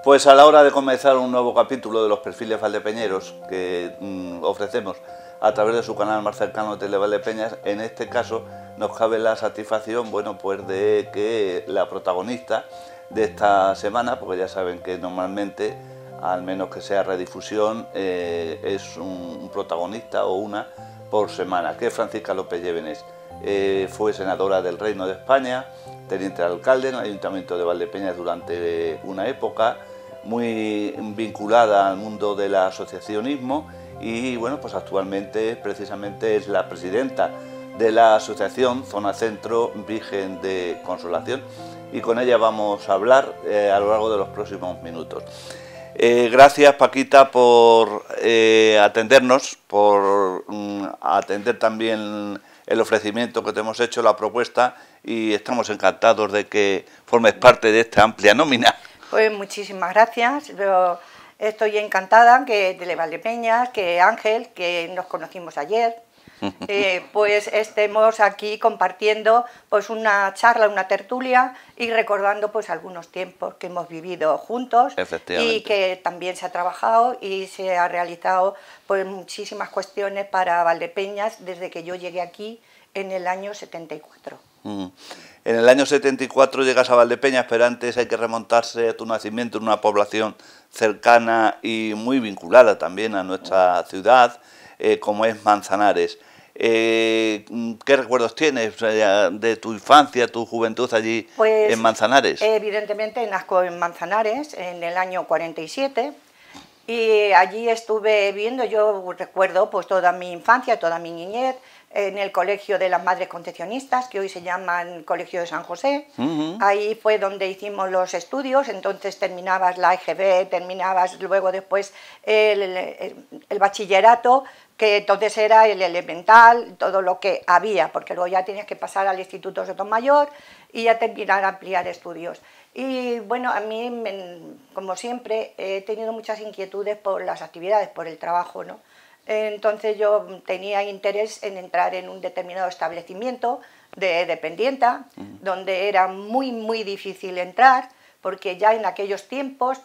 Pues a la hora de comenzar un nuevo capítulo de los perfiles valdepeñeros que ofrecemos a través de su canal más cercano de Televaldepeñas, en este caso nos cabe la satisfacción, bueno, pues de que la protagonista de esta semana, porque ya saben que normalmente, al menos que sea redifusión, es un protagonista o una por semana, que es Francisca López Llévenes. Fue senadora del Reino de España, teniente de alcalde en el Ayuntamiento de Valdepeñas durante una época, muy vinculada al mundo del asociacionismo y bueno, pues actualmente precisamente es la presidenta de la asociación Zona Centro Virgen de Consolación, y con ella vamos a hablar a lo largo de los próximos minutos. Gracias, Paquita, por atendernos, por atender también el ofrecimiento que te hemos hecho, la propuesta, y estamos encantados de que formes parte de esta amplia nómina. Pues muchísimas gracias. Yo estoy encantada que de Valdepeñas, que Ángel, que nos conocimos ayer, pues estemos aquí compartiendo pues una charla, una tertulia y recordando pues algunos tiempos que hemos vivido juntos y que también se ha trabajado y se ha realizado pues muchísimas cuestiones para Valdepeñas desde que yo llegué aquí en el año 74. En el año 74 llegas a Valdepeñas, pero antes hay que remontarse a tu nacimiento en una población cercana y muy vinculada también a nuestra ciudad, como es Manzanares. ¿Qué recuerdos tienes de tu infancia, tu juventud allí pues, en Manzanares? Evidentemente nazco en Manzanares en el año 47 y allí estuve viviendo. Yo recuerdo pues toda mi infancia, toda mi niñez, en el Colegio de las Madres Concepcionistas, que hoy se llama Colegio de San José. Ahí fue donde hicimos los estudios, entonces terminabas la EGB, terminabas luego después el bachillerato, que entonces era el elemental, todo lo que había, porque luego ya tenías que pasar al Instituto Sotomayor y ya terminar a ampliar estudios. Y bueno, a mí, como siempre, he tenido muchas inquietudes por las actividades, por el trabajo, ¿no? Entonces yo tenía interés en entrar en un determinado establecimiento de dependienta, donde era muy difícil entrar, porque ya en aquellos tiempos,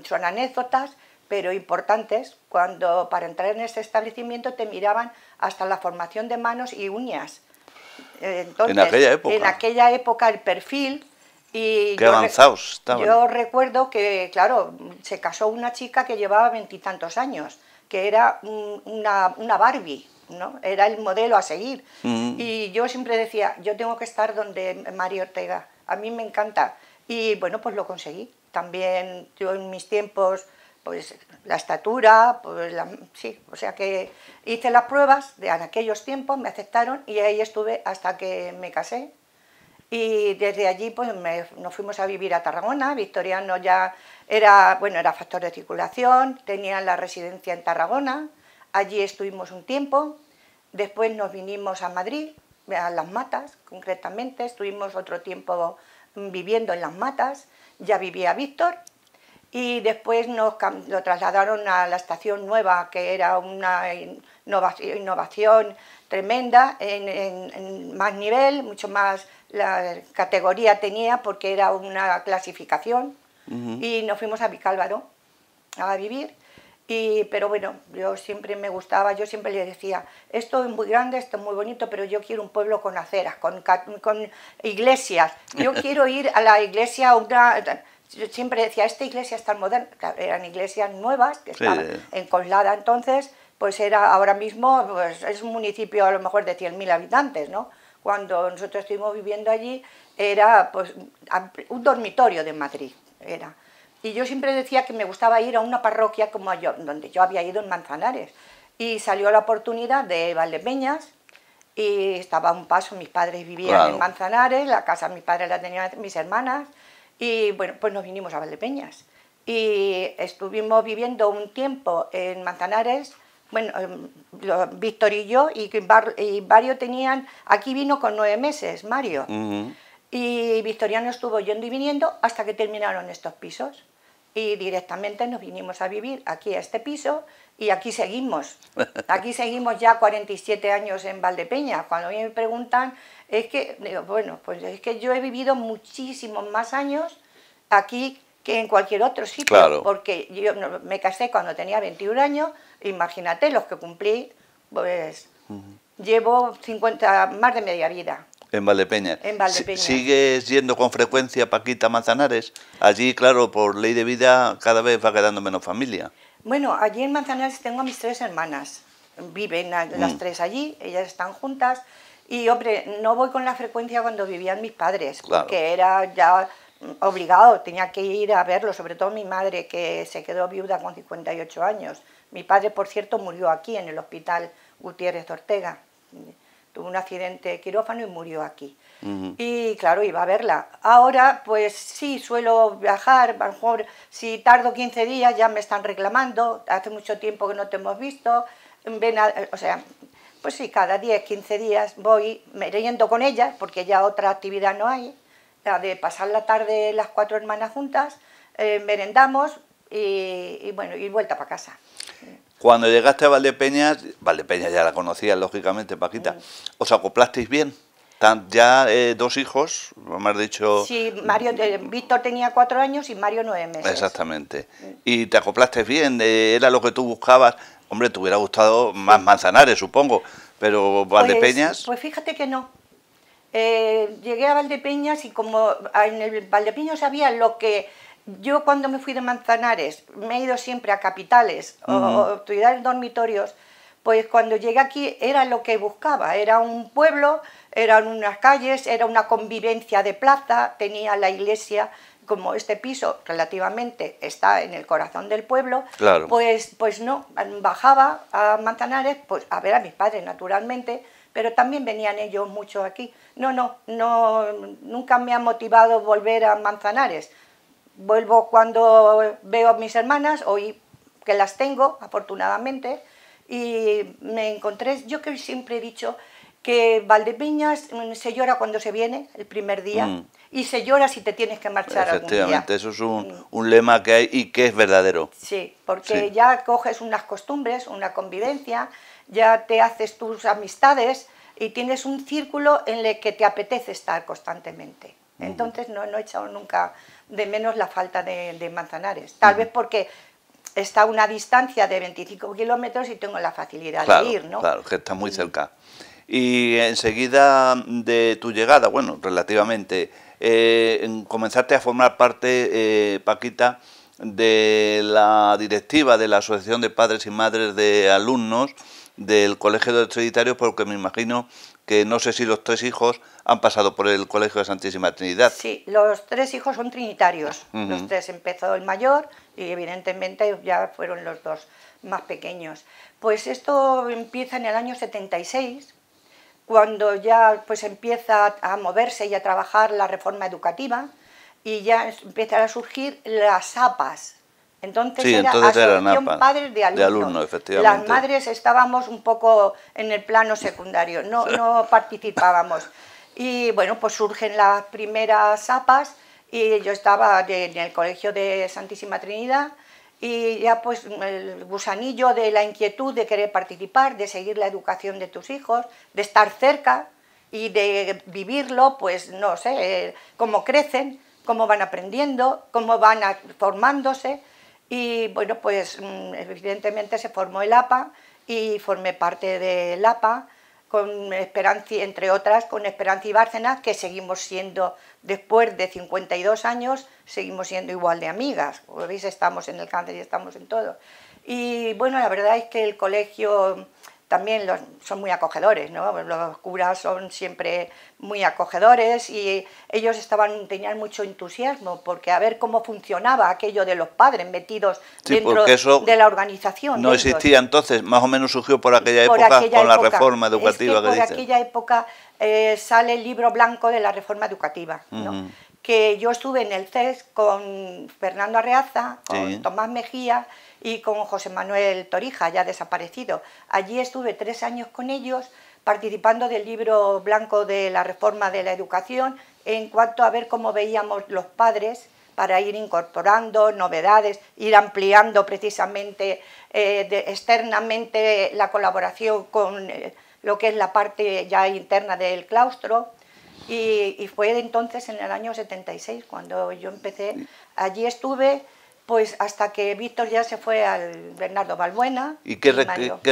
son anécdotas, pero importantes, cuando para entrar en ese establecimiento te miraban hasta la formación de manos y uñas. Entonces, en aquella época el perfil... Y qué avanzados estaban. Yo recuerdo que, claro, se casó una chica que llevaba 20 y tantos años, que era una Barbie, ¿no? Era el modelo a seguir. Y yo siempre decía, yo tengo que estar donde María Ortega, a mí me encanta. Y bueno, pues lo conseguí. También yo en mis tiempos, pues la estatura, pues sí, o sea que hice las pruebas de en aquellos tiempos, me aceptaron y ahí estuve hasta que me casé. Y desde allí pues nos fuimos a vivir a Tarragona. Victoriano ya era factor de circulación, tenía la residencia en Tarragona, allí estuvimos un tiempo, después nos vinimos a Madrid, a Las Matas concretamente, estuvimos otro tiempo viviendo en Las Matas, ya vivía Víctor, y después lo trasladaron a la estación nueva, que era una innovación tremenda, en más nivel, mucho más la categoría tenía, porque era una clasificación, y nos fuimos a Vicálvaro a vivir. Pero bueno, yo siempre me gustaba, yo siempre le decía, esto es muy grande, esto es muy bonito, pero yo quiero un pueblo con aceras, con iglesias, yo quiero ir a la iglesia, yo siempre decía, esta iglesia es tan moderna, eran iglesias nuevas, que estaban en Coslada entonces, pues era ahora mismo, pues es un municipio a lo mejor de 100.000 habitantes, ¿no? Cuando nosotros estuvimos viviendo allí, era pues un dormitorio de Madrid, era. Y yo siempre decía que me gustaba ir a una parroquia como yo, donde yo había ido en Manzanares. Y salió la oportunidad de Valdepeñas, y estaba a un paso, mis padres vivían en Manzanares, la casa de mis padres la tenían mis hermanas, y bueno, pues nos vinimos a Valdepeñas. Y estuvimos viviendo un tiempo en Manzanares. Bueno, Víctor y yo, y Mario tenían, aquí vino con 9 meses, Mario, y Victoriano estuvo yendo y viniendo hasta que terminaron estos pisos, y directamente nos vinimos a vivir aquí a este piso, y aquí seguimos ya 47 años en Valdepeñas. Cuando me preguntan, es que, digo, bueno, pues es que yo he vivido muchísimos más años aquí que en cualquier otro sitio, claro. Porque yo me casé cuando tenía 21 años, imagínate los que cumplí, pues llevo 50, más de media vida. En Valdepeñas. En Valdepeñas. ¿Sigues yendo con frecuencia, Paquita, a Manzanares? Allí, claro, por ley de vida, cada vez va quedando menos familia. Bueno, allí en Manzanares tengo a mis 3 hermanas. Viven las 3 allí, ellas están juntas. Y, hombre, no voy con la frecuencia cuando vivían mis padres, claro. Porque era ya obligado, tenía que ir a verlo, sobre todo mi madre, que se quedó viuda con 58 años. Mi padre, por cierto, murió aquí, en el Hospital Gutiérrez de Ortega. Tuvo un accidente de quirófano y murió aquí. Y claro, iba a verla. Ahora, pues sí, suelo viajar, a lo mejor si tardo 15 días ya me están reclamando, hace mucho tiempo que no te hemos visto, o sea, pues sí, cada 10, 15 días voy meriendo con ella, porque ya otra actividad no hay, la de pasar la tarde las 4 hermanas juntas, merendamos y bueno, y vuelta para casa. Cuando llegaste a Valdepeñas ya la conocías, lógicamente, Paquita, ¿os acoplasteis bien? Ya 2 hijos, me has dicho... Sí, Víctor tenía 4 años y Mario 9 meses. Exactamente. ¿Y te acoplaste bien? ¿Era lo que tú buscabas? Hombre, te hubiera gustado más Manzanares, supongo, pero Valdepeñas... Pues fíjate que no. Llegué a Valdepeñas y como en el Valdepeñas había lo que... Yo cuando me fui de Manzanares, me he ido siempre a capitales o estudiar dormitorios, pues cuando llegué aquí era lo que buscaba, era un pueblo, eran unas calles, era una convivencia de plaza, tenía la iglesia, como este piso relativamente está en el corazón del pueblo, claro. pues no, bajaba a Manzanares pues a ver a mis padres naturalmente, pero también venían ellos mucho aquí. Nunca me ha motivado volver a Manzanares. Vuelvo cuando veo a mis hermanas, hoy que las tengo, afortunadamente, y me encontré, yo que siempre he dicho que Valdepeñas se llora cuando se viene, el primer día, y se llora si te tienes que marchar algún día. Efectivamente, eso es un lema que hay y que es verdadero. Sí, porque ya coges unas costumbres, una convivencia, ya te haces tus amistades y tienes un círculo en el que te apetece estar constantemente. Entonces no he echado nunca de menos la falta de Manzanares. Tal vez porque está a una distancia de 25 kilómetros y tengo la facilidad de ir, ¿no? Claro, que está muy cerca. Y enseguida de tu llegada, bueno, relativamente, comenzaste a formar parte, Paquita, de la directiva de la Asociación de Padres y Madres de Alumnos del Colegio de Trinitarios, porque me imagino que no sé si los 3 hijos han pasado por el Colegio de Santísima Trinidad. Sí, los 3 hijos son trinitarios. Los 3 empezó el mayor y evidentemente ya fueron los 2 más pequeños. Pues esto empieza en el año 76, cuando ya pues empieza a moverse y a trabajar la reforma educativa y ya empiezan a surgir las APAs. Entonces era Asociación Padres de Alumnos. Efectivamente. Las madres estábamos un poco en el plano secundario, no participábamos. Y bueno, pues surgen las primeras APAs y yo estaba en el Colegio de Santísima Trinidad y ya pues el gusanillo de la inquietud de querer participar, de seguir la educación de tus hijos, de estar cerca y de vivirlo, pues no sé, cómo crecen, cómo van aprendiendo, cómo van formándose. Y bueno, pues evidentemente se formó el APA y formé parte del APA con Esperanza, entre otras, con Esperanza y Bárcenas, que seguimos siendo, después de 52 años, seguimos siendo igual de amigas. Como veis, estamos en el cáncer y estamos en todo. Y bueno, la verdad es que el colegio también son muy acogedores, ¿no? Los curas son siempre muy acogedores y ellos tenían mucho entusiasmo porque a ver cómo funcionaba aquello de los padres metidos dentro de la organización. No existía entonces, más o menos surgió por aquella época con la reforma educativa que dices. Por aquella época sale el libro blanco de la reforma educativa, ¿no? Que yo estuve en el CES con Fernando Arreaza, con Tomás Mejía y con José Manuel Torija, ya desaparecido. Allí estuve 3 años con ellos participando del libro blanco de la reforma de la educación en cuanto a ver cómo veíamos los padres para ir incorporando novedades, ir ampliando precisamente externamente la colaboración con lo que es la parte ya interna del claustro. Y fue entonces, en el año 76, cuando yo empecé. Allí estuve pues hasta que Víctor ya se fue al Bernardo Balbuena. ¿Y qué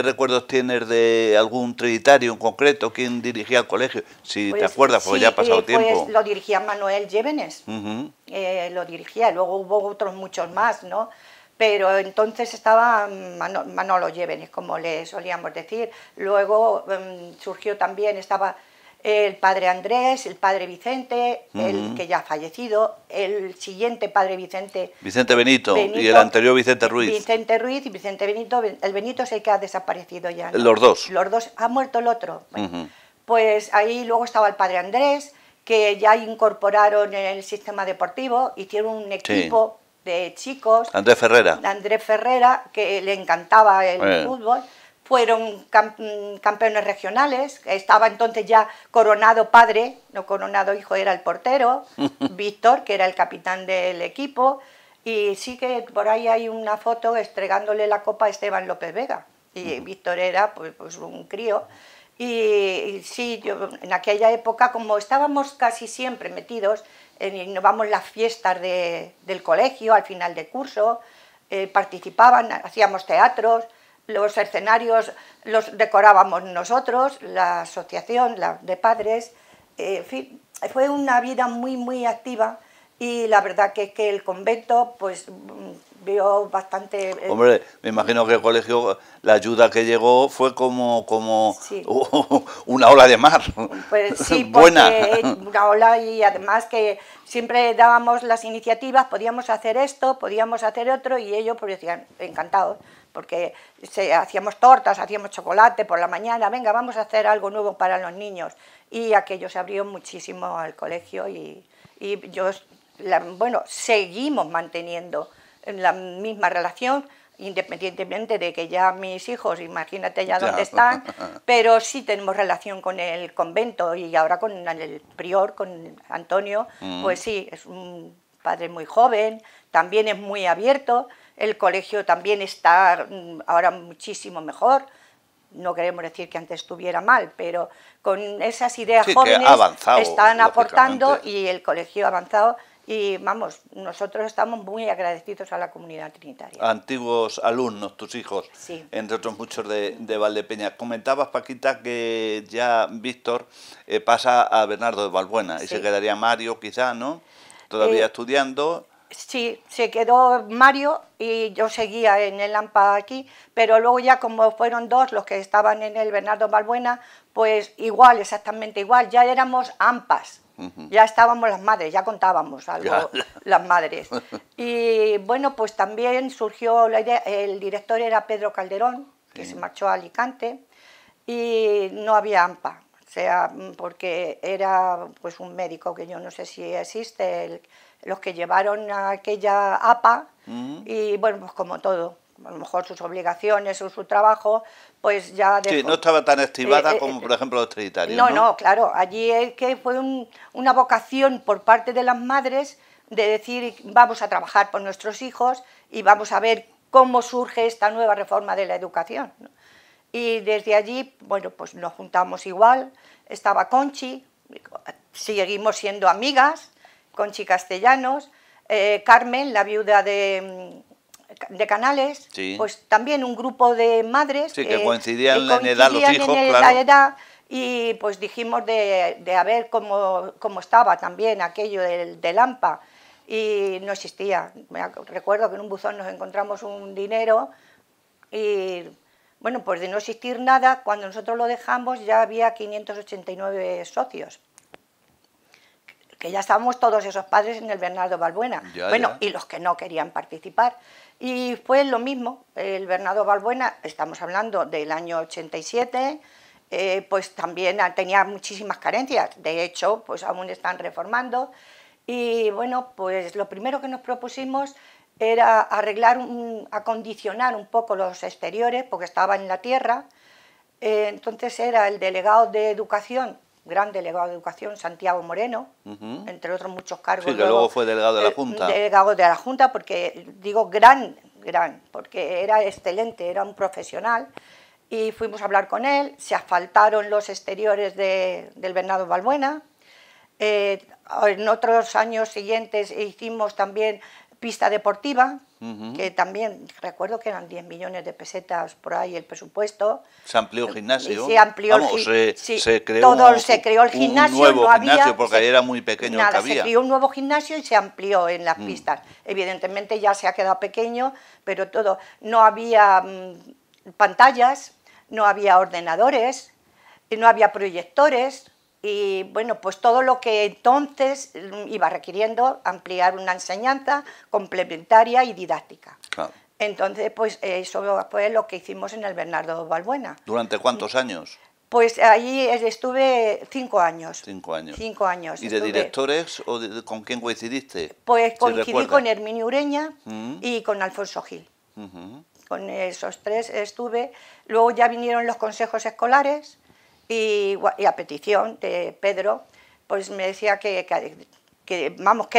recuerdos tienes de algún trinitario en concreto? ¿Quién dirigía el colegio? Si Pues, te acuerdas, porque sí, ya ha pasado tiempo. Pues lo dirigía Manuel Llévenes, lo dirigía, luego hubo otros muchos más, ¿no? Pero entonces estaba Manolo Llévenes, como le solíamos decir. Luego surgió también, estaba el padre Andrés, el padre Vicente, el que ya ha fallecido, el siguiente padre Vicente Benito, y el anterior Vicente Ruiz. Vicente Ruiz y Vicente Benito. El Benito es el que ha desaparecido ya, ¿no? Los dos. Los dos, ha muerto el otro. Bueno, pues ahí luego estaba el padre Andrés, que ya incorporaron en el sistema deportivo, hicieron un equipo de chicos. Andrés Ferrera, que le encantaba el fútbol. Fueron campeones regionales. Estaba entonces ya Coronado padre, no Coronado hijo, era el portero. Víctor, que era el capitán del equipo. Y sí que por ahí hay una foto entregándole la copa a Esteban López Vega. Y Víctor era pues un crío. Y sí, yo en aquella época, como estábamos casi siempre metidos, innovamos las fiestas del colegio al final de curso, participaban, hacíamos teatros. Los escenarios los decorábamos nosotros, la asociación de padres. En fin, fue una vida muy activa, y la verdad que el convento pues vio bastante... Hombre, me imagino que el colegio, la ayuda que llegó fue como sí. Una ola de mar. Pues sí, buena. Una ola, y además que siempre dábamos las iniciativas, podíamos hacer esto, podíamos hacer otro, y ellos pues decían encantados, porque hacíamos tortas, hacíamos chocolate por la mañana, venga, vamos a hacer algo nuevo para los niños. Y aquello se abrió muchísimo al colegio, y yo, bueno, seguimos manteniendo la misma relación, independientemente de que ya mis hijos, imagínate ya dónde están, pero sí tenemos relación con el convento, y ahora con el prior, con Antonio, pues sí, es un padre muy joven, también es muy abierto. El colegio también está ahora muchísimo mejor. No queremos decir que antes estuviera mal, pero con esas ideas jóvenes están aportando, y el colegio ha avanzado. Y vamos, nosotros estamos muy agradecidos a la comunidad trinitaria. Antiguos alumnos, tus hijos, sí. Entre otros muchos de Valdepeñas. Comentabas, Paquita, que ya Víctor pasa a Bernardo de Balbuena, y se quedaría Mario quizá, ¿no? Todavía estudiando. Sí, se quedó Mario y yo seguía en el AMPA aquí, pero luego ya como fueron dos los que estaban en el Bernardo Balbuena, pues igual, exactamente igual, ya éramos AMPAs, ya estábamos las madres, ya contábamos algo las madres. Y bueno, pues también surgió la idea, el director era Pedro Calderón, que se marchó a Alicante, y no había AMPA, o sea, porque era pues un médico que yo no sé si existe, los que llevaron a aquella APA, y bueno, pues como todo, a lo mejor sus obligaciones o su trabajo, pues ya... Sí, no estaba tan activada como por ejemplo los trinitarios, ¿no? No, claro, allí es que fue una vocación por parte de las madres de decir, vamos a trabajar por nuestros hijos y vamos a ver cómo surge esta nueva reforma de la educación, ¿no? Y desde allí, bueno, pues nos juntamos igual, estaba Conchi, seguimos siendo amigas, Conchi Castellanos, Carmen, la viuda de Canales, pues también un grupo de madres que coincidían en edad los hijos, la edad, y pues dijimos de a ver cómo estaba también aquello del AMPA, y no existía. Recuerdo que en un buzón nos encontramos un dinero, y bueno, pues de no existir nada, cuando nosotros lo dejamos ya había 589 socios. Que ya estábamos todos esos padres en el Bernardo Balbuena, y los que no querían participar. Y fue lo mismo, el Bernardo Balbuena, estamos hablando del año 87, pues también tenía muchísimas carencias, de hecho, pues aún están reformando, y bueno, pues lo primero que nos propusimos era arreglar, acondicionar un poco los exteriores, porque estaba en la tierra. Entonces era el delegado de Educación, gran delegado de Educación, Santiago Moreno, entre otros muchos cargos. Sí, que luego fue delegado de la Junta. Delegado de la Junta, porque digo gran, porque era excelente, era un profesional, y fuimos a hablar con él, se asfaltaron los exteriores del Bernardo Balbuena, En otros años siguientes hicimos también pista deportiva, que también recuerdo que eran 10 millones de pesetas por ahí el presupuesto. Se amplió el gimnasio. Se amplió se creó se creó el gimnasio, un nuevo no había, gimnasio porque era muy pequeño el que había. Se creó un nuevo gimnasio y se amplió en las pistas. Evidentemente ya se ha quedado pequeño, pero todo. No había pantallas, no había ordenadores, no había proyectores. Y bueno, pues todo lo que entonces iba requiriendo ampliar una enseñanza complementaria y didáctica. Claro. Entonces, pues eso fue lo que hicimos en el Bernardo Balbuena. ¿Durante cuántos años? Pues ahí estuve 5 años. 5 años. 5 años. ¿Y de directores o con quién coincidiste? Pues coincidí con Herminio Ureña y con Alfonso Gil. Con esos tres estuve. Luego ya vinieron los consejos escolares. Y a petición de Pedro, pues me decía que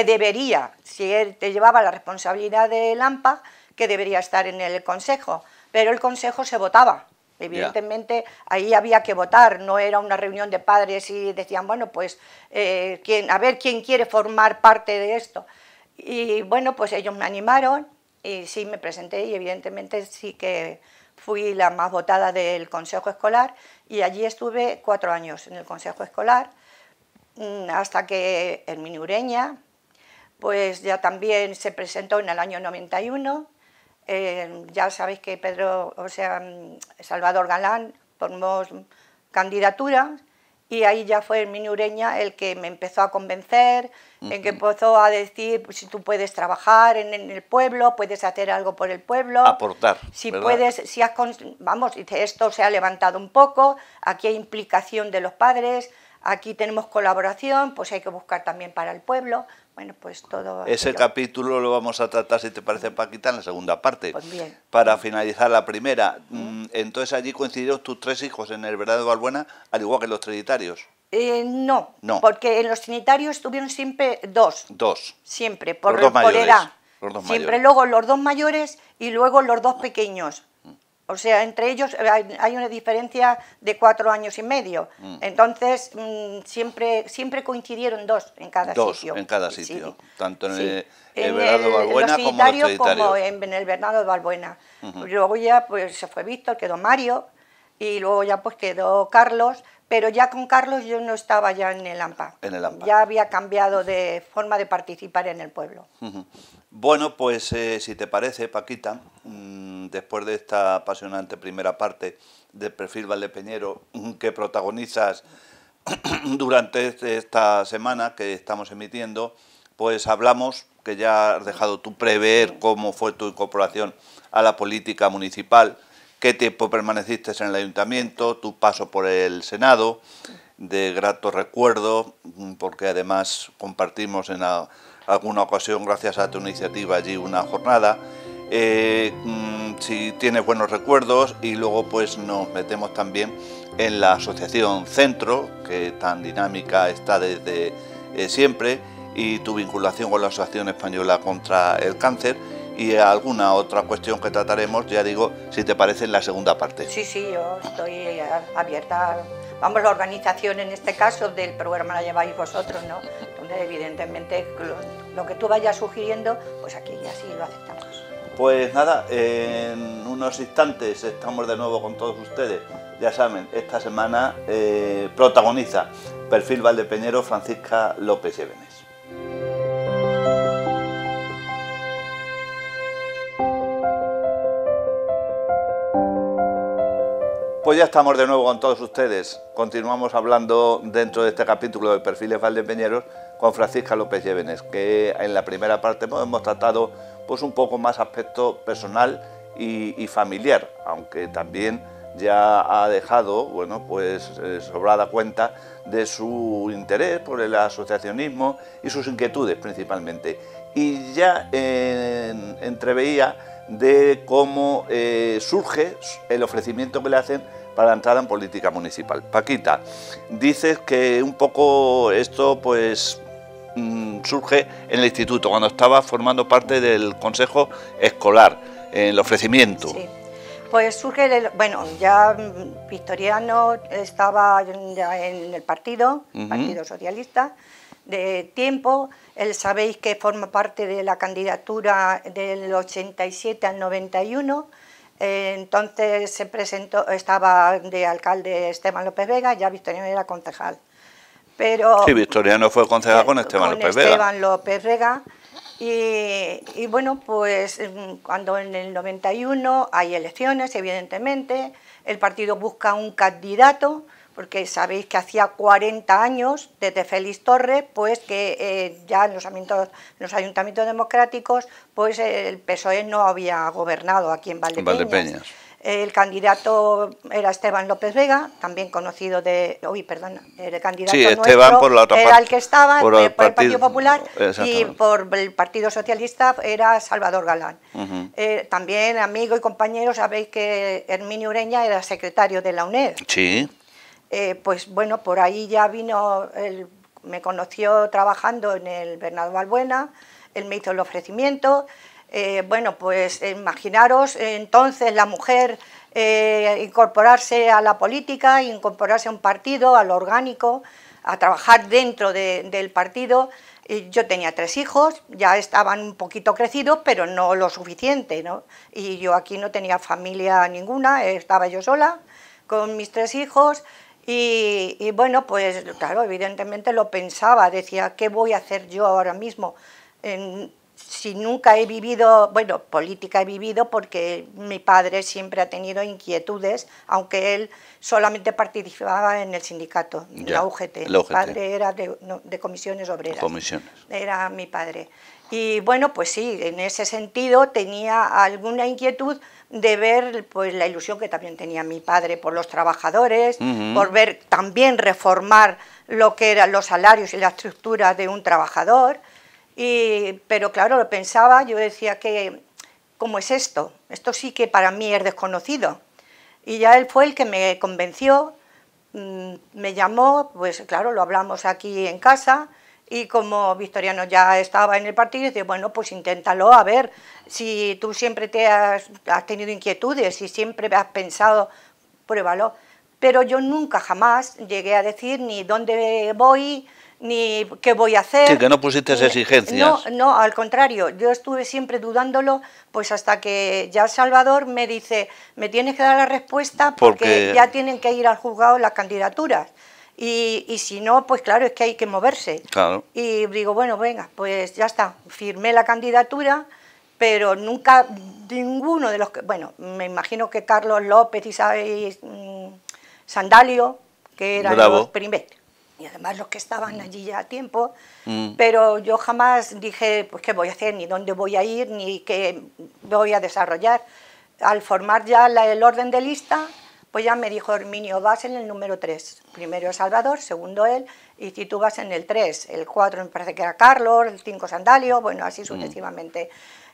debería, si él te llevaba la responsabilidad del AMPA, que debería estar en el consejo, pero el consejo se votaba. Evidentemente ahí había que votar, no era una reunión de padres y decían, bueno, pues a ver quién quiere formar parte de esto. Y bueno, pues ellos me animaron y sí me presenté y evidentemente sí que fui la más votada del consejo escolar y allí estuve 4 años en el consejo escolar hasta que Herminio Ureña pues ya también se presentó en el año 91. Ya sabéis que Salvador Galán formó candidatura y ahí ya fue Herminio Ureña el que me empezó a convencer, en que empezó a decir, pues, si tú puedes trabajar en el pueblo, puedes hacer algo por el pueblo. Aportar, si ¿verdad? puedes, si has, vamos, esto se ha levantado un poco, aquí hay implicación de los padres, aquí tenemos colaboración, pues hay que buscar también para el pueblo. Bueno, pues todo... Ese capítulo lo vamos a tratar, si te parece, Paquita, en la segunda parte. Pues bien. Para finalizar la primera, entonces allí coincidieron tus 3 hijos en el Bernardo Balbuena, al igual que los trinitarios. No, porque en los trinitarios estuvieron siempre 2. 2. Siempre, Los dos mayores, edad. los dos Siempre mayores. luego los 2 mayores y luego los 2 pequeños. O sea, entre ellos hay una diferencia de 4 años y medio. Entonces, siempre coincidieron 2 en cada sitio. 2 en cada sitio, Sí. tanto en Sí. el Bernardo Balbuena como en los trinitarios. Como en el Bernardo Balbuena. Luego ya pues se fue Víctor, quedó Mario, y luego ya pues quedó Carlos, pero ya con Carlos yo no estaba ya en el AMPA. En el AMPA. Ya había cambiado de forma de participar en el pueblo. Bueno, pues si te parece, Paquita, después de esta apasionante primera parte del perfil Valdepeñero que protagonizas durante esta semana que estamos emitiendo, pues hablamos, que ya has dejado tú prever cómo fue tu incorporación a la política municipal, qué tiempo permaneciste en el ayuntamiento, tu paso por el Senado, de grato recuerdo, porque además compartimos en alguna ocasión, gracias a tu iniciativa, allí una jornada. Si tienes buenos recuerdos, y luego pues nos metemos también en la asociación Centro, que tan dinámica está desde siempre, y tu vinculación con la Asociación Española contra el Cáncer, y alguna otra cuestión que trataremos, ya digo, si te parece, en la segunda parte. Sí, yo estoy abierta. Vamos, la organización en este caso del programa la lleváis vosotros, ¿no? Entonces, evidentemente, lo que tú vayas sugiriendo, pues aquí ya sí lo aceptamos. Pues nada, en unos instantes estamos de nuevo con todos ustedes. Ya saben, esta semana protagoniza Perfil Valdepeñero Francisca López Llévenes. Pues ya estamos de nuevo con todos ustedes. Continuamos hablando dentro de este capítulo de Perfiles Valdepeñeros con Francisca López Llévenes, que en la primera parte hemos tratado pues un poco más aspecto personal y familiar, aunque también ya ha dejado, bueno, pues sobrada cuenta de su interés por el asociacionismo y sus inquietudes principalmente. Y ya entreveía de cómo surge el ofrecimiento que le hacen para la entrada en política municipal. Paquita, dices que un poco esto pues surge en el instituto, cuando estaba formando parte del consejo escolar, el ofrecimiento. Sí, pues surge, bueno, ya Victoriano estaba ya en el Partido Socialista, de tiempo. Él sabéis que forma parte de la candidatura del 87 al 91. Entonces se presentó, estaba de alcalde Esteban López Vega, ya Victoriano era concejal. Pero, sí, Victoriano fue concejal con Esteban López Vega. Esteban López Vega. Y bueno, pues cuando en el 91 hay elecciones, evidentemente, el partido busca un candidato, porque sabéis que hacía 40 años, desde Félix Torres, pues que ya en los ayuntamientos democráticos, pues el PSOE no había gobernado aquí en Valdepeñas. El candidato era Esteban López Vega, también conocido de... el candidato sí, Esteban nuestro por la otra era parte, el que estaba, por el Partido Popular, y por el Partido Socialista era Salvador Galán. También amigo y compañero, sabéis que Herminio Ureña era secretario de la UNED. Sí. Pues bueno, por ahí ya vino, me conoció trabajando en el Bernardo Balbuena, él me hizo el ofrecimiento. Bueno, pues imaginaros entonces la mujer incorporarse a la política, incorporarse a un partido, al orgánico, a trabajar dentro del partido. Yo tenía 3 hijos, ya estaban un poquito crecidos, pero no lo suficiente, ¿no? Y yo aquí no tenía familia ninguna, estaba yo sola con mis 3 hijos. Y bueno, pues claro, evidentemente lo pensaba, decía, ¿qué voy a hacer yo ahora mismo? Si nunca he vivido, bueno, política he vivido porque mi padre siempre ha tenido inquietudes, aunque él solamente participaba en el sindicato, la UGT. Mi padre era de comisiones obreras. Era mi padre. Y bueno, pues sí, en ese sentido tenía alguna inquietud de ver pues la ilusión que también tenía mi padre por los trabajadores, por ver también reformar lo que eran los salarios y la estructura de un trabajador. Pero claro, lo pensaba, yo decía que, ¿cómo es esto? Esto sí que para mí es desconocido. Y ya él fue el que me convenció, me llamó, pues claro, lo hablamos aquí en casa, y como Victoriano ya estaba en el partido, dice, bueno, pues inténtalo, a ver, si tú siempre has tenido inquietudes y siempre has pensado, pruébalo. Pero yo nunca jamás llegué a decir ni dónde voy, ni qué voy a hacer. Sí, que no pusiste exigencias. No, al contrario, yo estuve siempre dudándolo, pues hasta que ya Salvador me dice, me tienes que dar la respuesta porque ya tienen que ir al juzgado las candidaturas. Y si no, pues claro, es que hay que moverse. Claro. Y digo, bueno, venga, pues ya está, firmé la candidatura, pero nunca, ninguno de los que, bueno, me imagino que Carlos López y Sandalio, que eran los primeros, y además los que estaban allí ya a tiempo, pero yo jamás dije, pues qué voy a hacer, ni dónde voy a ir, ni qué voy a desarrollar. Al formar ya el orden de lista, pues ya me dijo Herminio, vas en el número 3, primero Salvador, segundo él, y si tú vas en el 3, el 4 me parece que era Carlos, el 5 Sandalio, bueno, así sucesivamente.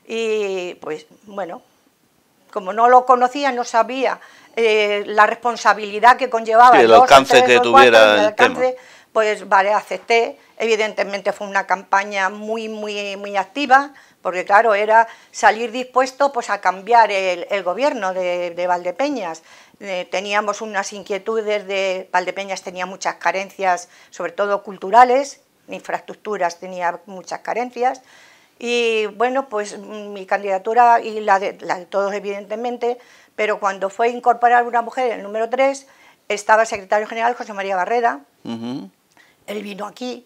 Y pues bueno, como no lo conocía, no sabía la responsabilidad que conllevaba, sí, el alcance que tuviera el tema. Pues vale, acepté. Evidentemente fue una campaña muy activa, porque claro, era salir dispuesto pues a cambiar el gobierno de Valdepeñas. Teníamos unas inquietudes de Valdepeñas, tenía muchas carencias, sobre todo culturales, infraestructuras tenía muchas carencias, y bueno, pues mi candidatura y la de todos evidentemente, pero cuando fue a incorporar una mujer en el número 3, estaba el secretario general José María Barreda. Él vino aquí,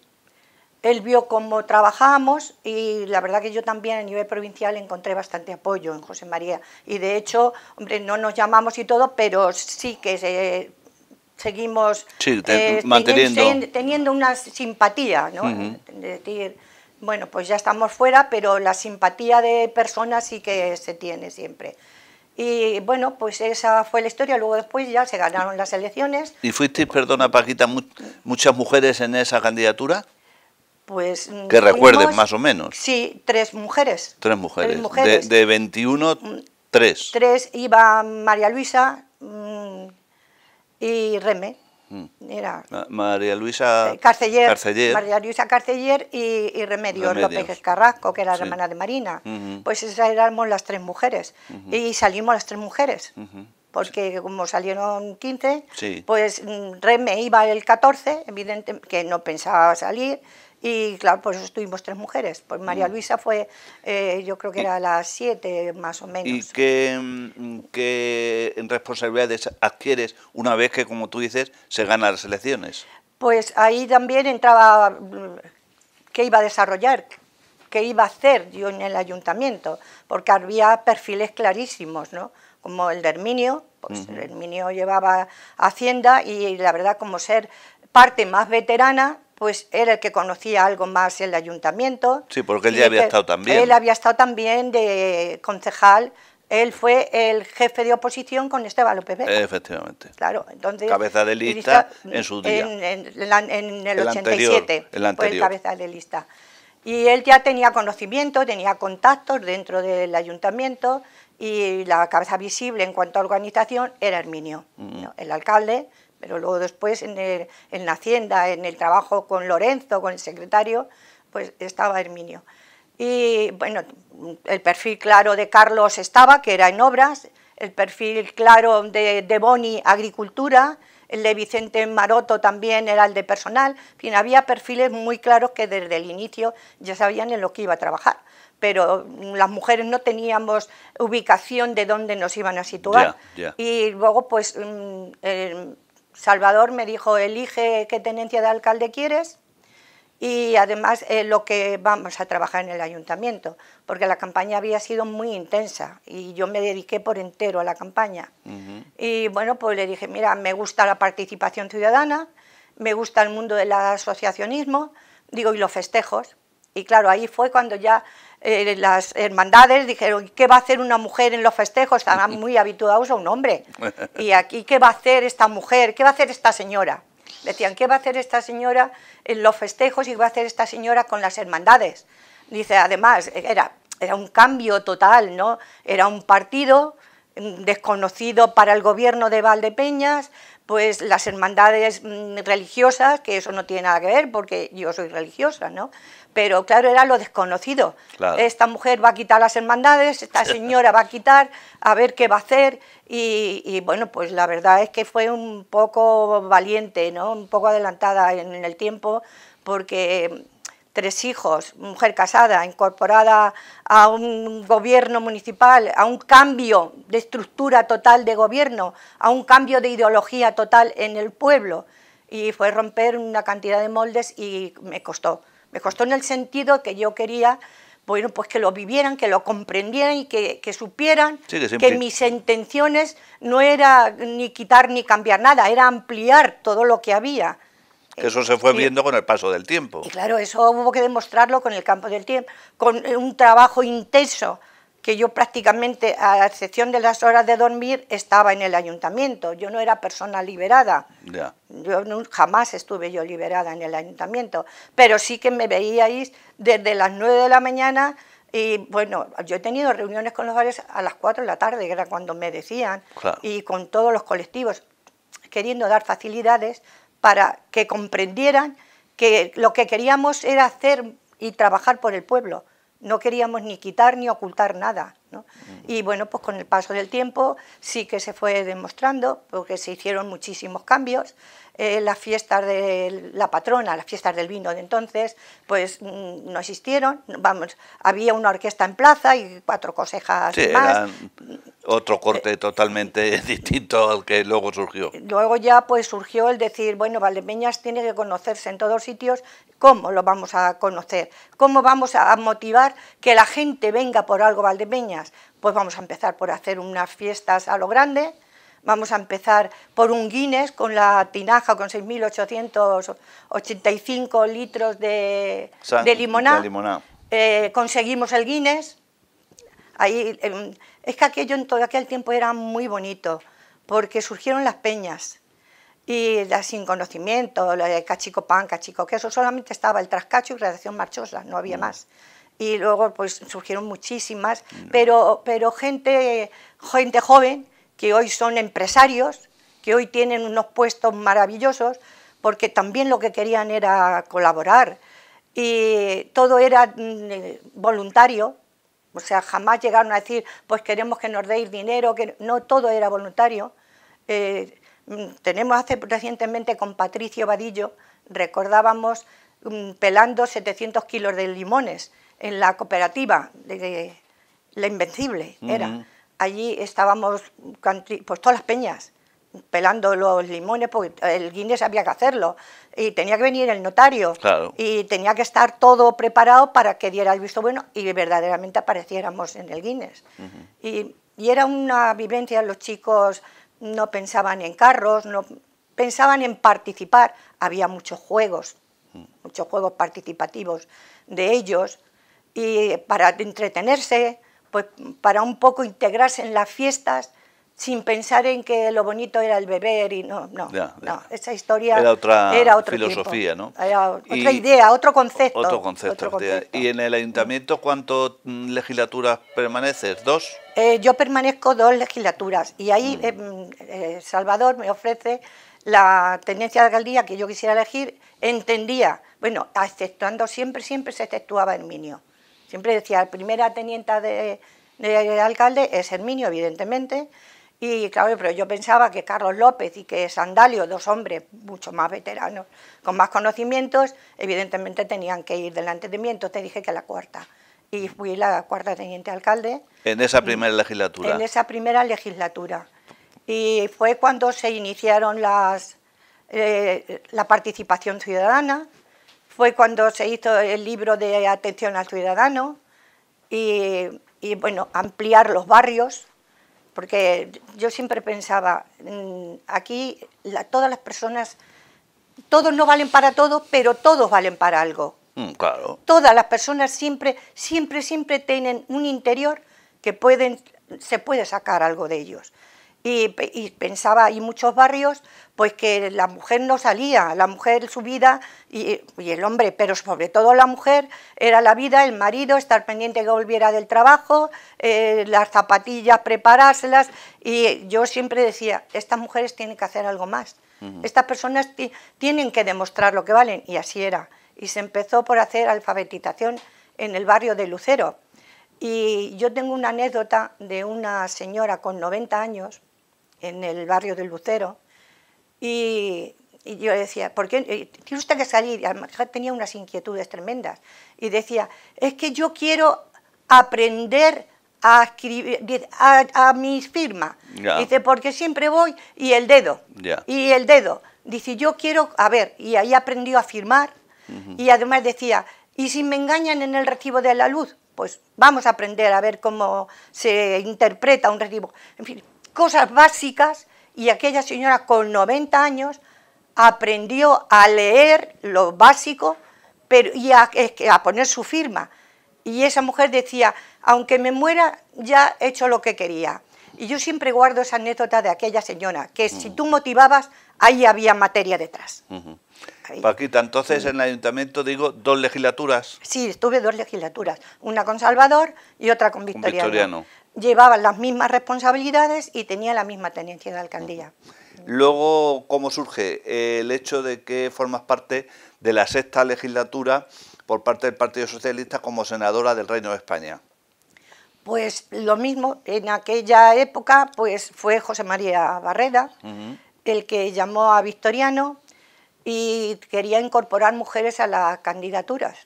él vio cómo trabajábamos y la verdad que yo también a nivel provincial encontré bastante apoyo en José María. Y de hecho, hombre, no nos llamamos y todo, pero sí que seguimos teniendo una simpatía, ¿no? Es decir, bueno, pues ya estamos fuera, pero la simpatía de personas sí que se tiene siempre. Y bueno, pues esa fue la historia. Luego después ya se ganaron las elecciones. ¿Y fuisteis, perdona Paquita, muchas mujeres en esa candidatura? Pues que recuerden más o menos. Sí, 3 mujeres. 3 mujeres. 3 mujeres. De 21, 3. 3 iba María Luisa y Reme. Era María Luisa Carceller. María Luisa Carceller y Remedios López Carrasco, que era la hermana de Marina. Pues esas éramos las 3 mujeres. Y salimos las 3 mujeres. Porque como salieron 15, pues Reme iba el 14, evidente que no pensaba salir, Y claro, por eso estuvimos 3 mujeres. Pues María Luisa fue, yo creo que era a las 7 más o menos. ¿Y qué responsabilidades adquieres una vez que, como tú dices, se ganan las elecciones? Pues ahí también entraba qué iba a desarrollar, qué iba a hacer yo en el ayuntamiento, porque había perfiles clarísimos, ¿no? Como el de Herminio, pues Herminio llevaba Hacienda y la verdad, como ser parte más veterana, pues era el que conocía algo más el ayuntamiento. Sí, porque él ya había estado también. Él había estado también de concejal, él fue el jefe de oposición con Esteban López Vega. Efectivamente. Claro, entonces... Cabeza de lista en su día. En el 87, el anterior. fue el cabeza de lista. Y él ya tenía conocimiento, tenía contactos dentro del ayuntamiento y la cabeza visible en cuanto a organización era Herminio, ¿no? El alcalde, pero luego después en la Hacienda, en el trabajo con Lorenzo, con el secretario, pues estaba Herminio. Y bueno, el perfil claro de Carlos estaba, que era en obras, el perfil claro de Boni, agricultura, el de Vicente Maroto también era el de personal, en fin, había perfiles muy claros que desde el inicio ya sabían en lo que iba a trabajar, pero las mujeres no teníamos ubicación de dónde nos iban a situar. Y luego pues Salvador me dijo, elige qué tenencia de alcalde quieres, y además lo que vamos a trabajar en el ayuntamiento, porque la campaña había sido muy intensa y yo me dediqué por entero a la campaña. Y bueno, pues le dije, mira, me gusta la participación ciudadana, me gusta el mundo del asociacionismo, digo, y los festejos. Y claro, ahí fue cuando ya las hermandades dijeron, ¿qué va a hacer una mujer en los festejos? Estaban muy habituados a un hombre. Y aquí, ¿qué va a hacer esta mujer? ¿Qué va a hacer esta señora? Decían, ¿qué va a hacer esta señora en los festejos y qué va a hacer esta señora con las hermandades? Dice, además, era un cambio total, ¿no? Era un partido desconocido para el gobierno de Valdepeñas, pues las hermandades religiosas, que eso no tiene nada que ver porque yo soy religiosa, ¿no? Pero claro, era lo desconocido. Claro. Esta mujer va a quitar las hermandades, esta señora va a quitar, a ver qué va a hacer, y bueno, pues la verdad es que fue un poco valiente, ¿no? Un poco adelantada en el tiempo, porque 3 hijos, mujer casada, incorporada a un gobierno municipal, a un cambio de estructura total de gobierno, a un cambio de ideología total en el pueblo, y fue romper una cantidad de moldes y me costó. Me costó en el sentido que yo quería, bueno, pues que lo vivieran, que lo comprendieran y que supieran que mis intenciones no era ni quitar ni cambiar nada, era ampliar todo lo que había. Que eso se fue viendo con el paso del tiempo. Y claro, eso hubo que demostrarlo con el campo del tiempo, con un trabajo intenso, que yo prácticamente, a excepción de las horas de dormir, estaba en el ayuntamiento. Yo no era persona liberada. Yo jamás estuve yo liberada en el ayuntamiento, pero sí que me veíais desde las 9 de la mañana y bueno, yo he tenido reuniones con los bares a las 4 de la tarde, que era cuando me decían, y con todos los colectivos, queriendo dar facilidades para que comprendieran que lo que queríamos era hacer y trabajar por el pueblo. No queríamos ni quitar ni ocultar nada, ¿no? Y bueno, pues con el paso del tiempo sí que se fue demostrando, porque se hicieron muchísimos cambios. Las fiestas de la patrona, las fiestas del vino de entonces, pues no existieron. Vamos, había una orquesta en plaza y 4 consejas más. Eran otro corte totalmente distinto al que luego surgió. Luego ya pues surgió el decir, bueno, Valdepeñas tiene que conocerse en todos sitios. ¿Cómo lo vamos a conocer? ¿Cómo vamos a motivar que la gente venga por algo a Valdepeñas? Pues vamos a empezar por hacer unas fiestas a lo grande. Vamos a empezar por un Guinness con la tinaja con 6.885 litros de limoná. Conseguimos el Guinness. Ahí, es que aquello en todo aquel tiempo era muy bonito, porque surgieron las peñas y sin conocimiento, cachico pan, cachico queso, solamente estaba el trascacho y redacción marchosa, no había más. Y luego pues surgieron muchísimas, pero gente joven, que hoy son empresarios, que hoy tienen unos puestos maravillosos, porque también lo que querían era colaborar, y todo era voluntario, o sea, jamás llegaron a decir, pues queremos que nos deis dinero, que no, todo era voluntario. Tenemos recientemente con Patricio Vadillo, recordábamos pelando 700 kilos de limones en la cooperativa de La Invencible, era. Allí estábamos, pues todas las peñas, pelando los limones, porque el Guinness había que hacerlo, y tenía que venir el notario, claro, y tenía que estar todo preparado para que diera el visto bueno y verdaderamente apareciéramos en el Guinness. Y era una vivencia, los chicos no pensaban en carros, no pensaban en participar, había muchos juegos participativos de ellos, y para entretenerse, pues para un poco integrarse en las fiestas, sin pensar en que lo bonito era el beber y no, esa historia era otra otro filosofía, tiempo, ¿no? era otra idea, otro concepto. Otro concepto. ¿Y en el ayuntamiento cuántas legislaturas permaneces? ¿2? Yo permanezco 2 legislaturas y ahí Salvador me ofrece la tenencia de alcaldía que yo quisiera elegir, entendía, bueno, exceptuando siempre se exceptuaba Herminio. Siempre decía, la primera tenienta de alcalde es Herminio, evidentemente, y claro, pero yo pensaba que Carlos López y que Sandalio, 2 hombres mucho más veteranos, con más conocimientos, evidentemente tenían que ir delante de mí, entonces dije que la cuarta. Y fui la 4ª teniente alcalde. ¿En esa primera legislatura? En esa primera legislatura. Y fue cuando se iniciaron la participación ciudadana, fue cuando se hizo el libro de atención al ciudadano y bueno, ampliar los barrios, porque yo siempre pensaba, aquí todas las personas, todos no valen para todo, pero todos valen para algo. Claro. Todas las personas siempre tienen un interior que se puede sacar algo de ellos. Y pensaba, hay muchos barrios, pues que la mujer no salía, la mujer su vida, y el hombre, pero sobre todo la mujer, era la vida, el marido, estar pendiente que volviera del trabajo, las zapatillas, preparárselas, y yo siempre decía, estas mujeres tienen que hacer algo más, estas personas tienen que demostrar lo que valen, y así era. Y se empezó por hacer alfabetización en el barrio de Lucero. Y yo tengo una anécdota de una señora con 90 años en el barrio de Lucero, y yo decía, ¿por qué tiene usted que salir? Y a lo mejor tenía unas inquietudes tremendas, y decía, es que yo quiero aprender a escribir, a mi firma. Dice, porque siempre voy, y el dedo, Dice, yo quiero, a ver, y ahí aprendió a firmar, y además decía, ¿y si me engañan en el recibo de la luz? Pues vamos a aprender a ver cómo se interpreta un recibo. En fin, cosas básicas, y aquella señora con 90 años aprendió a leer lo básico y a poner su firma. Y esa mujer decía, aunque me muera, ya he hecho lo que quería. Y yo siempre guardo esa anécdota de aquella señora, que si tú motivabas, ahí había materia detrás. Paquita, entonces en el ayuntamiento, digo, 2 legislaturas. Sí, estuve 2 legislaturas, una con Salvador y otra con Victoriano. Llevaban las mismas responsabilidades y tenía la misma tenencia de alcaldía. Luego, ¿cómo surge el hecho de que formas parte de la 6ª legislatura por parte del Partido Socialista como senadora del Reino de España? Pues lo mismo, en aquella época pues fue José María Barreda el que llamó a Victoriano y quería incorporar mujeres a las candidaturas.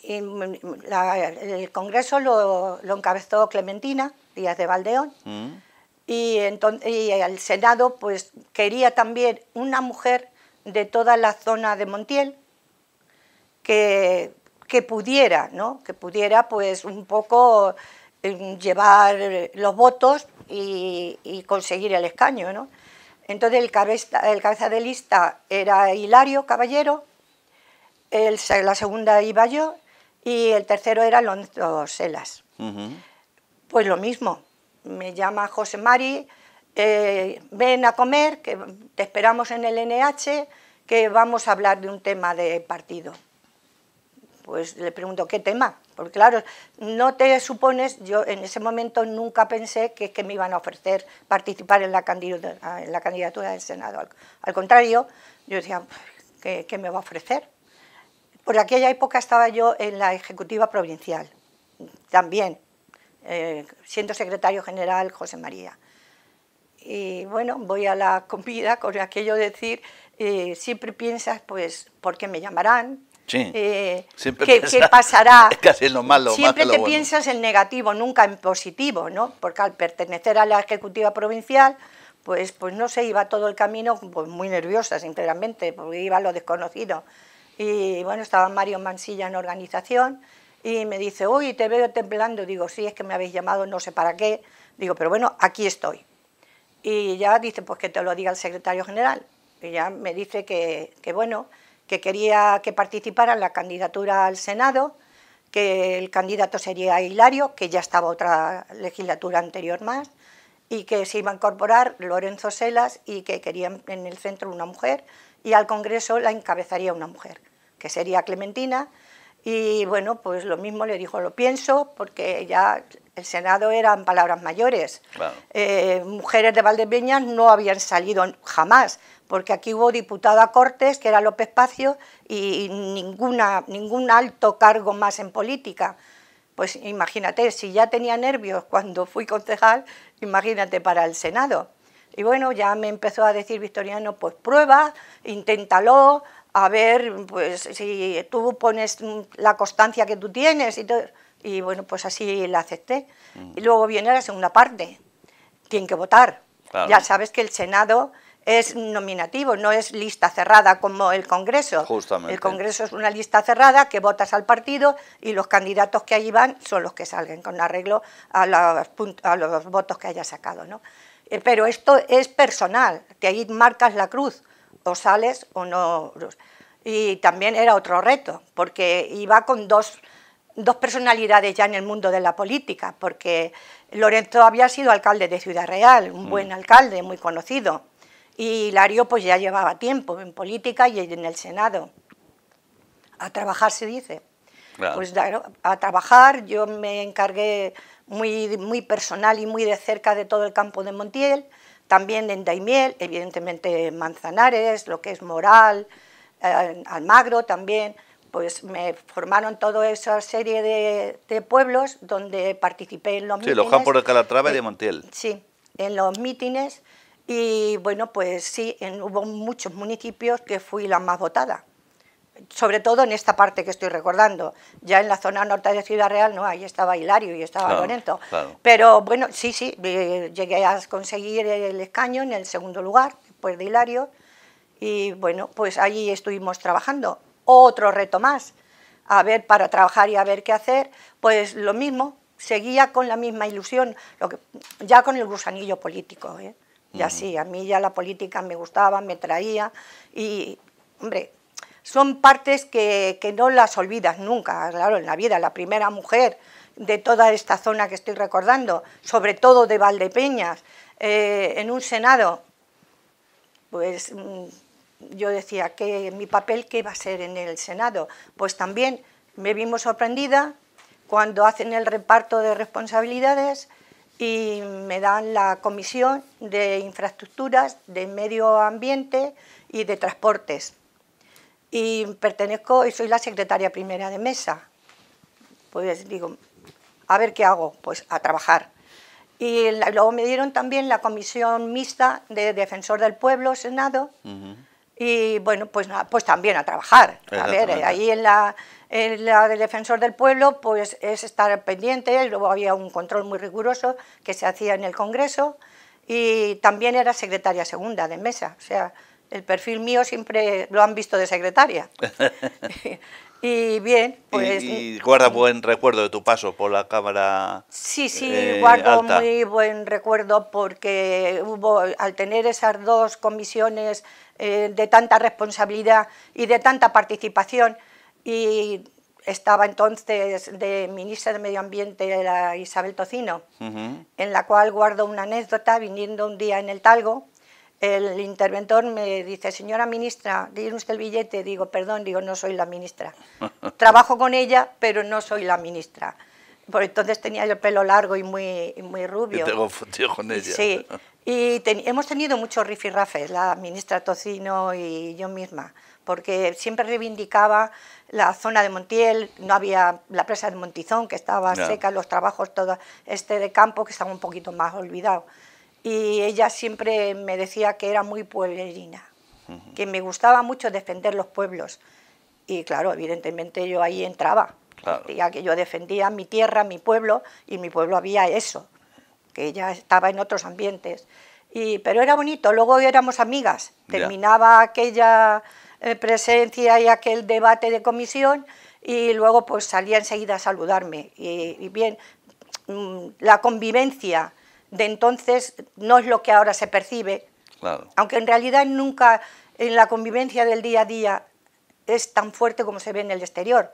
Y el Congreso lo encabezó Clementina Díaz de Valdeón, y el Senado pues quería también una mujer de toda la zona de Montiel que pudiera, ¿no? Que pudiera pues un poco llevar los votos y conseguir el escaño, ¿no? Entonces el cabeza de lista era Hilario Caballero, la segunda iba yo y el tercero era Alonso Selas. Pues lo mismo, me llama José Mari, ven a comer, que te esperamos en el NH, que vamos a hablar de un tema de partido. Pues le pregunto, ¿qué tema? Porque claro, no te supones, yo en ese momento nunca pensé que me iban a ofrecer participar en la candidatura del Senado. Al contrario, yo decía, ¿qué me va a ofrecer? Por aquella época estaba yo en la Ejecutiva Provincial, también, siendo secretario general José María. Y bueno, voy a la comida con aquello de decir, siempre piensas, pues, ¿por qué me llamarán? Sí, ¿Qué pasará? Es casi lo malo. Siempre más te lo bueno. piensas en negativo, nunca en positivo, ¿no? Porque al pertenecer a la Ejecutiva Provincial, pues no sé, iba todo el camino pues, muy nerviosa, sinceramente, porque iba a lo desconocido. Y bueno, estaba Mario Mansilla en organización y me dice, uy, te veo temblando. Digo, sí, es que me habéis llamado, no sé para qué. Digo, pero bueno, aquí estoy. Y ya dice, pues que te lo diga el secretario general. Y ya me dice que bueno, que quería que participara en la candidatura al Senado, que el candidato sería Hilario, que ya estaba otra legislatura anterior más, y que se iba a incorporar Lorenzo Selas y que querían en el centro una mujer, y al Congreso la encabezaría una mujer, que sería Clementina. Y bueno, pues lo mismo le dijo, lo pienso, porque ya el Senado eran palabras mayores. Claro. Mujeres de Valdepeñas no habían salido jamás, porque aquí hubo diputada Cortes, que era López Pacio, y ningún alto cargo más en política. Pues imagínate, si ya tenía nervios cuando fui concejal, imagínate para el Senado. Y bueno, ya me empezó a decir Victoriano, pues prueba, inténtalo, a ver, pues si tú pones la constancia que tú tienes y todo. Y bueno, pues así la acepté. Y luego viene la segunda parte, tienen que votar. Claro. Ya sabes que el Senado es nominativo, no es lista cerrada como el Congreso. Justamente. El Congreso es una lista cerrada que votas al partido y los candidatos que allí van son los que salgan, con arreglo a los votos que haya sacado, ¿no? Pero esto es personal, que ahí marcas la cruz, o sales o no. Y también era otro reto, porque iba con dos personalidades ya en el mundo de la política, porque Lorenzo había sido alcalde de Ciudad Real, un buen alcalde, muy conocido, y Hilario pues ya llevaba tiempo en política y en el Senado. A trabajar se dice. Claro. Pues a trabajar, yo me encargué muy personal y muy de cerca de todo el campo de Montiel, también en Daimiel, evidentemente Manzanares, lo que es Moral, Almagro también, pues me formaron toda esa serie de pueblos donde participé en los mítines. Sí, los campos de Calatrava y de Montiel. Sí, en los mítines y bueno, pues sí, hubo muchos municipios que fui la más votada. Sobre todo en esta parte que estoy recordando. Ya en la zona norte de Ciudad Real, no, ahí estaba Hilario y estaba Lorenzo. Claro. Pero bueno, sí, llegué a conseguir el escaño en el segundo lugar, después de Hilario, y bueno, pues allí estuvimos trabajando. Otro reto más, a ver, para trabajar y a ver qué hacer, pues lo mismo, seguía con la misma ilusión, ya con el gusanillo político, ¿eh? Ya sí, a mí ya la política me gustaba, me traía, y hombre, son partes que no las olvidas nunca, claro, en la vida. La primera mujer de toda esta zona que estoy recordando, sobre todo de Valdepeñas, en un Senado, pues yo decía que mi papel, ¿qué iba a ser en el Senado? Pues también me vi muy sorprendida cuando hacen el reparto de responsabilidades y me dan la comisión de infraestructuras, de medio ambiente y de transportes. Y pertenezco y soy la secretaria primera de mesa. Pues digo, a ver qué hago, pues a trabajar. Y luego me dieron también la comisión mixta de Defensor del Pueblo, Senado, y bueno, pues también a trabajar. A ver, ahí en la de Defensor del Pueblo, pues es estar pendiente, luego había un control muy riguroso que se hacía en el Congreso, y también era secretaria segunda de mesa, o sea, el perfil mío siempre lo han visto de secretaria. Y bien, pues... ¿Y guarda buen recuerdo de tu paso por la Cámara? Sí, guardo alta. muy buen recuerdo porque al tener esas dos comisiones de tanta responsabilidad y de tanta participación, y estaba entonces de ministra de Medio Ambiente la Isabel Tocino, en la cual guardo una anécdota, viniendo un día en el Talgo. El interventor me dice, señora ministra, ¿tiene usted el billete? Digo, perdón, no soy la ministra. Trabajo con ella, pero no soy la ministra. Por entonces tenía el pelo largo y muy rubio. Y te confundió con ella. Sí, y hemos tenido muchos rifirrafes, la ministra Tocino y yo misma, porque siempre reivindicaba la zona de Montiel, no había la presa de Montizón, que estaba seca, los trabajos, todo de campo, que estaba un poquito más olvidado. Y ella siempre me decía que era muy pueblerina. que me gustaba mucho defender los pueblos. Y claro, evidentemente yo ahí entraba, Claro. ya que yo defendía mi tierra, mi pueblo, y en mi pueblo había eso, que ya estaba en otros ambientes. Pero era bonito, luego éramos amigas, terminaba aquella presencia y aquel debate de comisión y luego pues salía enseguida a saludarme. Y bien, la convivencia de entonces no es lo que ahora se percibe, Claro. aunque en realidad nunca en la convivencia del día a día es tan fuerte como se ve en el exterior,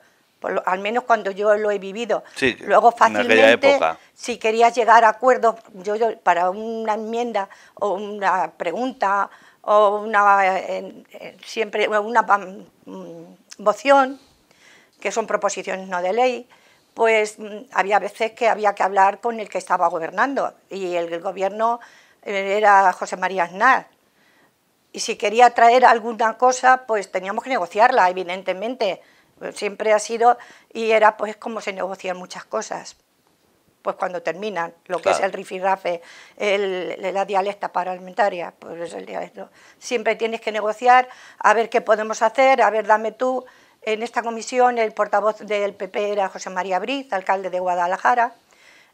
al menos cuando yo lo he vivido. Sí, luego en aquella fácilmente, época. si querías llegar a acuerdos, yo para una enmienda o una pregunta o siempre una moción, que son proposiciones no de ley, pues había veces que había que hablar con el que estaba gobernando, y el gobierno era José María Aznar. Y si quería traer alguna cosa, pues teníamos que negociarla, evidentemente. Siempre ha sido, y era pues como se negocian muchas cosas. Pues cuando terminan, lo que es el rifirrafe, la dialecta parlamentaria, pues es el dialecto. Siempre tienes que negociar, a ver qué podemos hacer, a ver, dame tú. En esta comisión el portavoz del PP era José María Briz, alcalde de Guadalajara,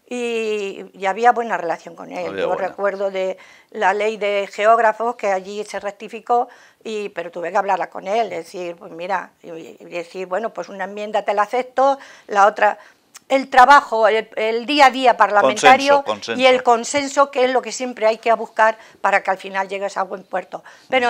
y había buena relación con él. Yo recuerdo de la ley de geógrafos, que allí se rectificó, pero tuve que hablarla con él, decir, pues mira, y decir, bueno, pues una enmienda te la acepto, la otra... El trabajo, el día a día parlamentario consenso. Y el consenso, que es lo que siempre hay que buscar para que al final llegues a buen puerto. Pero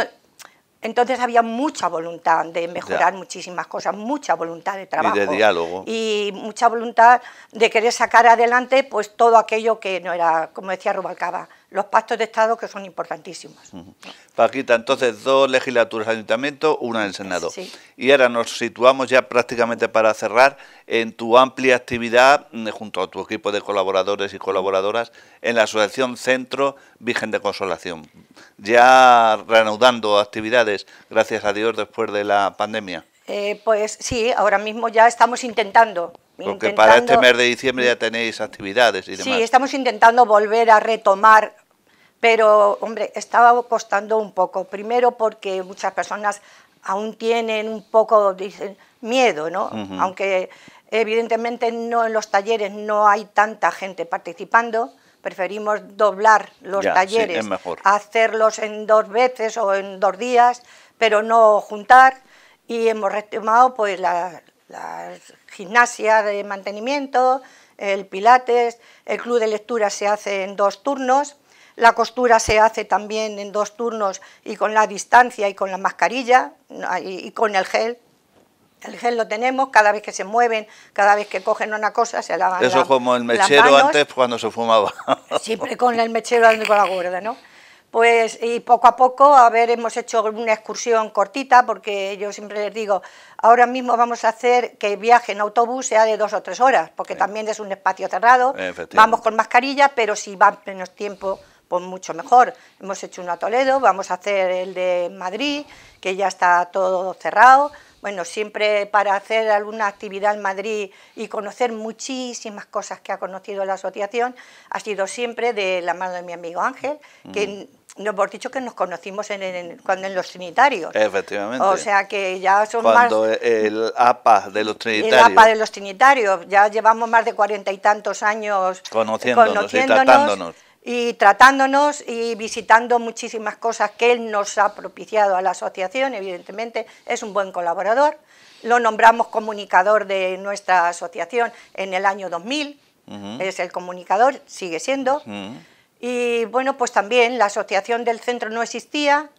entonces había mucha voluntad de mejorar muchísimas cosas, mucha voluntad de trabajo. Y de diálogo. Y mucha voluntad de querer sacar adelante pues todo aquello que no era, como decía Rubalcaba, los pactos de Estado, que son importantísimos. Paquita, entonces 2 legislaturas de ayuntamiento, una en el Senado. Sí. Y ahora nos situamos ya prácticamente para cerrar en tu amplia actividad junto a tu equipo de colaboradores y colaboradoras en la Asociación Centro Virgen de Consolación. Ya reanudando actividades, gracias a Dios, después de la pandemia. Pues sí, ahora mismo ya estamos intentando. Porque para este mes de diciembre ya tenéis actividades y demás. Sí, estamos intentando volver a retomar, pero, hombre, estaba costando un poco. Primero porque muchas personas aún tienen un poco, dicen, miedo, ¿no? Aunque evidentemente no en los talleres no hay tanta gente participando, preferimos doblar los talleres, hacerlos en 2 veces o en 2 días, pero no juntar, y hemos retomado pues la gimnasia de mantenimiento, el pilates, el club de lectura se hace en 2 turnos, la costura se hace también en 2 turnos y con la distancia y con la mascarilla y con el gel. El gel lo tenemos, cada vez que se mueven, cada vez que cogen una cosa se lavan las manos. Eso como el mechero antes cuando se fumaba. Siempre con el mechero con la cuerda, ¿no? Pues y poco a poco, a ver, hemos hecho una excursión cortita, porque yo siempre les digo, ahora mismo vamos a hacer que el viaje en autobús sea de 2 o 3 horas, porque también es un espacio cerrado, vamos con mascarilla, pero si va menos tiempo, pues mucho mejor. Hemos hecho uno a Toledo, vamos a hacer el de Madrid, que ya está todo cerrado. Bueno, siempre para hacer alguna actividad en Madrid y conocer muchísimas cosas que ha conocido la asociación, ha sido siempre de la mano de mi amigo Ángel, que nos hemos dicho que nos conocimos cuando en los Trinitarios. Efectivamente. O sea que ya son cuando el APA de los Trinitarios. El APA de los Trinitarios, ya llevamos más de 40 y tantos años conociéndonos y tratándonos. Y tratándonos y visitando muchísimas cosas que él nos ha propiciado a la asociación. Evidentemente es un buen colaborador, lo nombramos comunicador de nuestra asociación en el año 2000, es el comunicador, sigue siendo, y bueno, pues también la asociación del centro no existía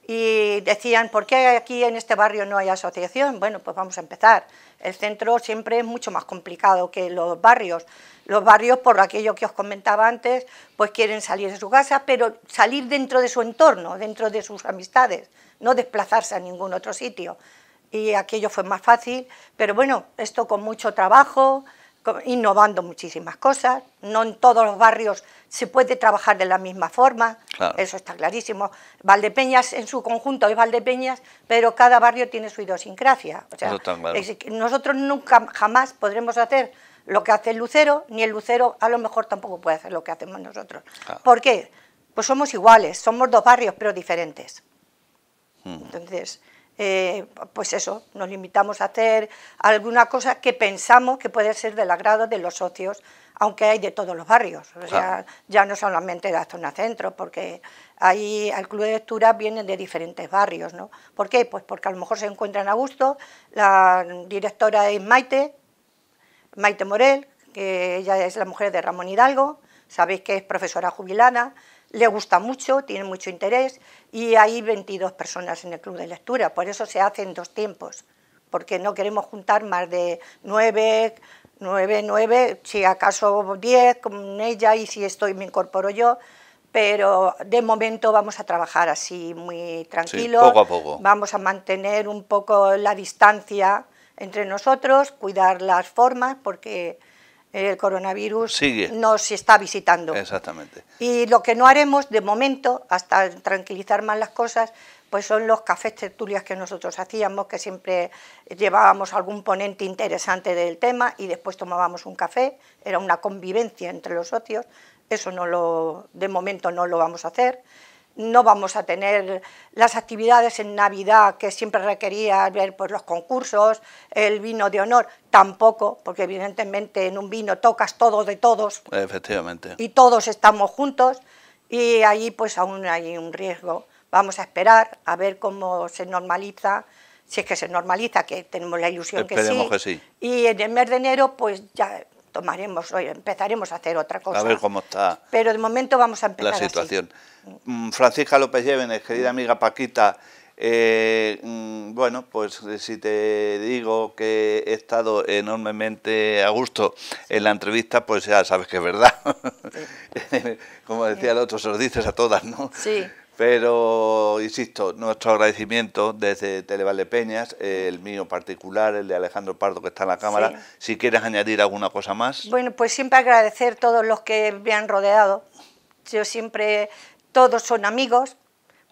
y decían, ¿por qué aquí en este barrio no hay asociación? Bueno, pues vamos a empezar. El centro siempre es mucho más complicado que los barrios. Los barrios, por aquello que os comentaba antes, pues quieren salir de su casa, pero salir dentro de su entorno, dentro de sus amistades, no desplazarse a ningún otro sitio. Y aquello fue más fácil, pero bueno, esto con mucho trabajo, innovando muchísimas cosas. No en todos los barrios se puede trabajar de la misma forma, eso está clarísimo. Valdepeñas en su conjunto es Valdepeñas, pero cada barrio tiene su idiosincrasia. O sea, nosotros nunca, jamás podremos hacer lo que hace el Lucero, ni el Lucero a lo mejor tampoco puede hacer lo que hacemos nosotros. ¿Por qué? Pues somos iguales, somos 2 barrios pero diferentes. Entonces, pues eso, nos limitamos a hacer alguna cosa que pensamos que puede ser del agrado de los socios, aunque hay de todos los barrios, o sea, ya no solamente de la zona centro, porque ahí al club de lectura vienen de diferentes barrios, ¿no? ¿Por qué? Pues porque a lo mejor se encuentran a gusto, la directora es Maite Morel, que ella es la mujer de Ramón Hidalgo, sabéis que es profesora jubilada, le gusta mucho, tiene mucho interés, y hay 22 personas en el club de lectura, por eso se hace en 2 tiempos, porque no queremos juntar más de 9, si acaso 10 con ella, y si me incorporo yo, pero de momento vamos a trabajar así muy tranquilo, sí, poco a poco. Vamos a mantener un poco la distancia entre nosotros, cuidar las formas, porque el coronavirus nos está visitando. Exactamente. Y lo que no haremos de momento, hasta tranquilizar más las cosas, pues son los cafés tertulias que nosotros hacíamos, que siempre llevábamos algún ponente interesante del tema y después tomábamos un café, era una convivencia entre los socios. Eso de momento no lo vamos a hacer. No vamos a tener las actividades en Navidad que siempre requería ver, pues, los concursos, el vino de honor, tampoco, porque evidentemente en un vino tocas todo de todos. Efectivamente. Y todos estamos juntos y ahí pues aún hay un riesgo. Vamos a esperar a ver cómo se normaliza, si es que se normaliza, que tenemos la ilusión Esperemos que sí. Y en el mes de enero pues ya empezaremos a hacer otra cosa. A ver cómo está. Pero de momento vamos a empezar la situación. Así. Francisca López Llévenes, querida amiga Paquita, bueno, pues si te digo que he estado enormemente a gusto en la entrevista, pues ya sabes que es verdad. Sí. Como decía el otro, se los dices a todas, ¿no? Sí. Pero, insisto, nuestro agradecimiento desde Televaldepeñas, el mío particular, el de Alejandro Pardo, que está en la cámara. Sí. Si quieres añadir alguna cosa más. Bueno, pues siempre agradecer a todos los que me han rodeado. Yo siempre, todos son amigos,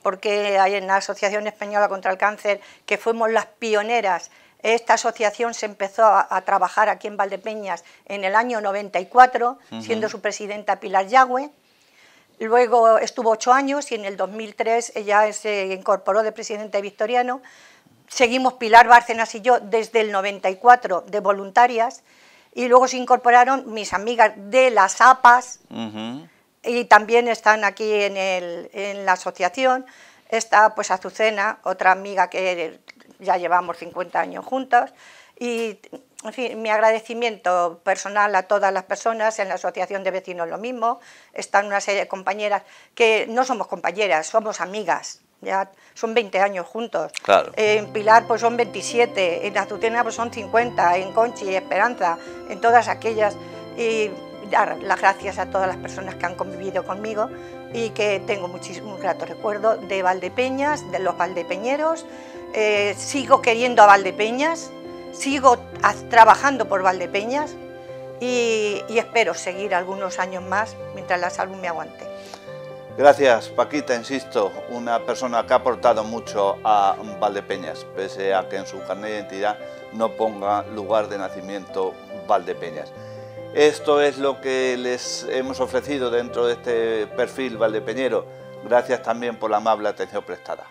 porque hay en la Asociación Española contra el Cáncer, que fuimos las pioneras. Esta asociación se empezó a trabajar aquí en Valdepeñas en el año 94, siendo su presidenta Pilar Yagüe. Luego estuvo 8 años y en el 2003 ella se incorporó de presidente victoriano. Seguimos Pilar Bárcenas y yo desde el 94 de voluntarias, y luego se incorporaron mis amigas de las APAs, y también están aquí en la asociación. Está pues Azucena, otra amiga que ya llevamos 50 años juntos, y en fin, mi agradecimiento personal a todas las personas. En la asociación de vecinos lo mismo, están una serie de compañeras que no somos compañeras, somos amigas, ya son 20 años juntos. Claro. En Pilar pues son 27, en Azucena pues son 50, en Conchi, Esperanza, en todas aquellas, y dar las gracias a todas las personas que han convivido conmigo y que tengo muchísimo grato recuerdo de Valdepeñas, de los valdepeñeros. Sigo queriendo a Valdepeñas, sigo trabajando por Valdepeñas y espero seguir algunos años más mientras la salud me aguante. Gracias, Paquita, insisto, una persona que ha aportado mucho a Valdepeñas, pese a que en su carnet de identidad no ponga lugar de nacimiento Valdepeñas. Esto es lo que les hemos ofrecido dentro de este perfil valdepeñero. Gracias también por la amable atención prestada.